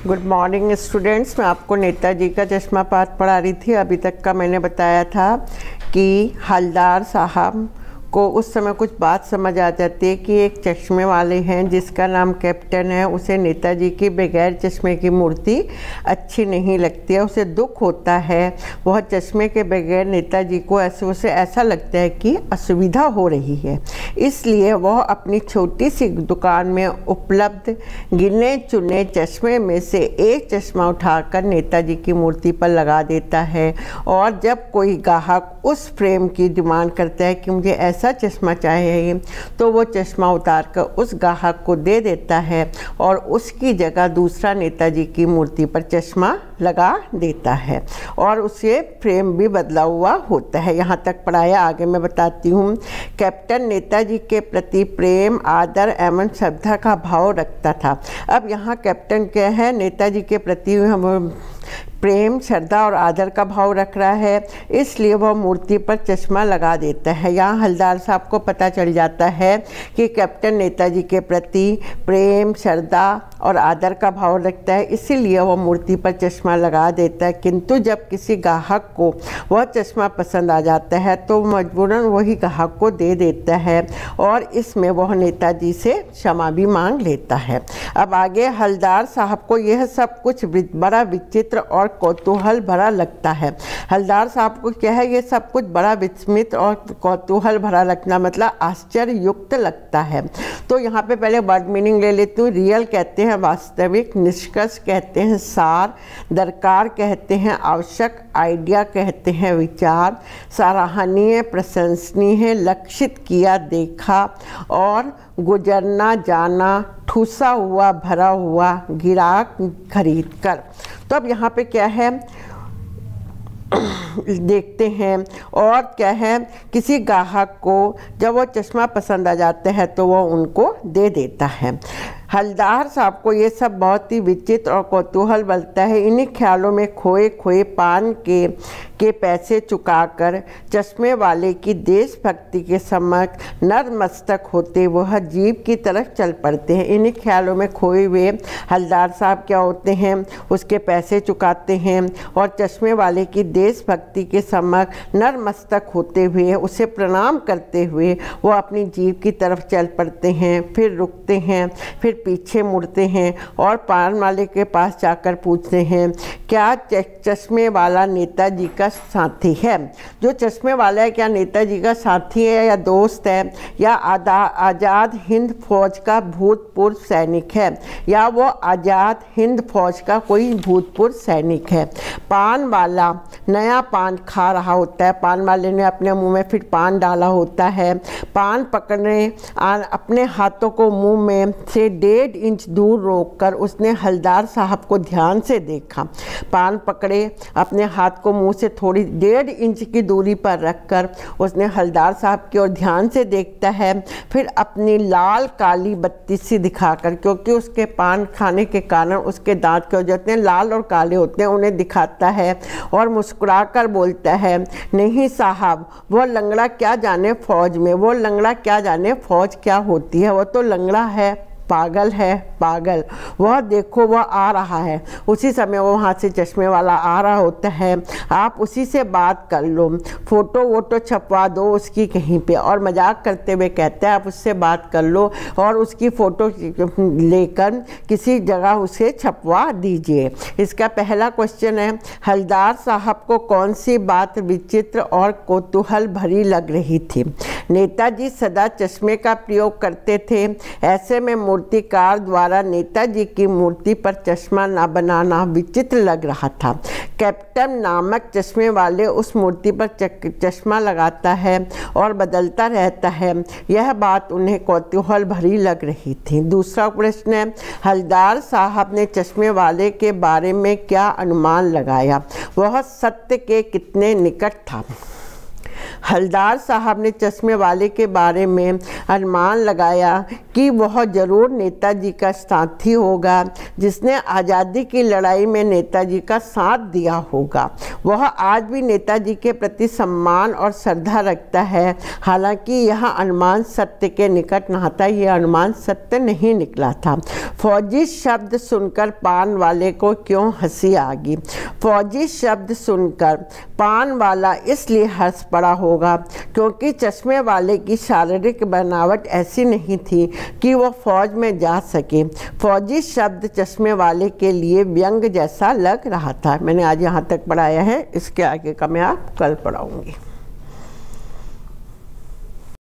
Good morning students. मैं आपको नेताजी का चश्मा पाठ पढ़ा रही थी। अभी तक का मैंने बताया था कि हलदार साहब को उस समय कुछ बात समझ आ जाती है कि एक चश्मे वाले हैं जिसका नाम कैप्टन है, उसे नेताजी की बगैर चश्मे की मूर्ति अच्छी नहीं लगती है, उसे दुख होता है। वह चश्मे के बगैर नेताजी को उसे ऐसा लगता है कि असुविधा हो रही है, इसलिए वह अपनी छोटी सी दुकान में उपलब्ध गिने चुने चश्मे में से एक चश्मा उठाकर नेताजी की मूर्ति पर लगा देता है। और जब कोई ग्राहक उस फ्रेम की डिमांड करता है कि मुझे ऐसा चश्मा चाहिए, तो वो चश्मा उतार कर उस ग्राहक को दे देता है और उसकी जगह दूसरा नेताजी की मूर्ति पर चश्मा लगा देता है और उसे फ्रेम भी बदला हुआ होता है। यहाँ तक पढ़ाया, आगे मैं बताती हूँ। कैप्टन नेताजी के प्रति प्रेम, आदर एवं श्रद्धा का भाव रखता था। अब यहाँ कैप्टन क्या है, नेताजी के प्रति प्रेम, श्रद्धा और आदर का भाव रख रहा है, इसलिए वह मूर्ति पर चश्मा लगा देता है। यहाँ हलदार साहब को पता चल जाता है कि कैप्टन नेताजी के प्रति प्रेम, श्रद्धा और आदर का भाव रखता है, इसीलिए वह मूर्ति पर चश्मा लगा देता है। किंतु जब किसी ग्राहक को वह चश्मा पसंद आ जाता है तो मजबूरन वही ग्राहक को दे देता है और इसमें वह नेताजी से क्षमा भी मांग लेता है। अब आगे हलदार साहब को यह सब कुछ बड़ा विचित्र और कौतूहल भरा लगता है। हलदार साहब को क्या है, ये सब कुछ बड़ा विस्मित और कौतूहल भरा लगना मतलब आश्चर्य युक्त लगता है। तो यहाँ पे पहले वर्ड मीनिंग ले लेती हूँ। रियल कहते हैं वास्तविक, निष्कर्ष कहते हैं सार, दरकार कहते हैं आवश्यक, आइडिया कहते हैं विचार, सराहनीय प्रशंसनीय, लक्षित किया देखा और गुजरना जाना, ठूसा हुआ भरा हुआ, गिराक खरीद कर। तो अब यहाँ पे क्या है देखते हैं। और क्या है, किसी ग्राहक को जब वो चश्मा पसंद आ जाता है तो वो उनको दे देता है। हलदार साहब को ये सब बहुत ही विचित्र और कौतूहल बनता है। इन्हीं ख्यालों में खोए खोए पान के पैसे चुकाकर चश्मे वाले की देशभक्ति के समक्ष नतमस्तक होते वह जीप की तरफ चल पड़ते हैं। इन्हीं ख्यालों में खोए हुए हलदार साहब क्या होते हैं, उसके पैसे चुकाते हैं और चश्मे वाले की देशभक्ति के समक्ष नतमस्तक होते हुए उसे प्रणाम करते हुए वो अपनी जीप की तरफ चल पड़ते हैं। फिर रुकते हैं, फिर पीछे मुड़ते हैं और पान वाले के पास जाकर पूछते हैं, क्या चश्मे वाला नेताजी का साथी है? जो चश्मे वाला है क्या नेताजी का साथी है या दोस्त है या आज़ाद हिंद फौज का भूतपूर्व सैनिक है या वो आज़ाद हिंद फौज का कोई भूतपूर्व सैनिक है? पान वाला नया पान खा रहा होता है, पान वाले ने अपने मुंह में फिर पान डाला होता है। पान पकड़ने अपने हाथों को मुंह में से 1.5 इंच दूर रोककर उसने हलदार साहब को ध्यान से देखा। पान पकड़े अपने हाथ को मुंह से थोड़ी 1.5 इंच की दूरी पर रखकर उसने हलदार साहब की ओर ध्यान से देखता है। फिर अपनी लाल काली बत्ती सी दिखाकर, क्योंकि उसके पान खाने के कारण उसके दांत के जो लाल और काले होते हैं उन्हें दिखाता है और मुस्कुराकर बोलता है, नहीं साहब, वो लंगड़ा क्या जाने फौज में, वो लंगड़ा क्या जाने फौज क्या होती है, वो तो लंगड़ा है, पागल है, पागल। वह देखो वह आ रहा है। उसी समय वो वहाँ से चश्मे वाला आ रहा होता है। आप उसी से बात कर लो, फ़ोटो वोटो छपवा दो उसकी कहीं पे। और मजाक करते हुए कहते हैं आप उससे बात कर लो और उसकी फ़ोटो लेकर किसी जगह उसे छपवा दीजिए। इसका पहला क्वेश्चन है, हलदार साहब को कौन सी बात विचित्र और कौतूहल भरी लग रही थी? नेताजी सदा चश्मे का प्रयोग करते थे, ऐसे में मूर्तिकार द्वारा नेताजी की मूर्ति पर चश्मा न बनाना विचित्र लग रहा था। कैप्टन नामक चश्मे वाले उस मूर्ति पर चश्मा लगाता है और बदलता रहता है, यह बात उन्हें कौतूहल भरी लग रही थी। दूसरा प्रश्न है, हलदार साहब ने चश्मे वाले के बारे में क्या अनुमान लगाया? वह सत्य के कितने निकट था? हलदार साहब ने चश्मे वाले के बारे में अनुमान लगाया कि वह जरूर नेताजी का साथी होगा, जिसने आज़ादी की लड़ाई में नेताजी का साथ दिया होगा। वह आज भी नेताजी के प्रति सम्मान और श्रद्धा रखता है। हालांकि यह अनुमान सत्य के निकट न था, यह अनुमान सत्य नहीं निकला था। फौजी शब्द सुनकर पान वाले को क्यों हंसी आ गई? फौजी शब्द सुनकर पान वाला इसलिए हंस पड़ा होगा क्योंकि चश्मे वाले की शारीरिक बनावट ऐसी नहीं थी कि वह फौज में जा सके। फौजी शब्द चश्मे वाले के लिए व्यंग जैसा लग रहा था। मैंने आज यहाँ तक पढ़ाया है, इसके आगे का मैं आप कल पढ़ाऊँगी।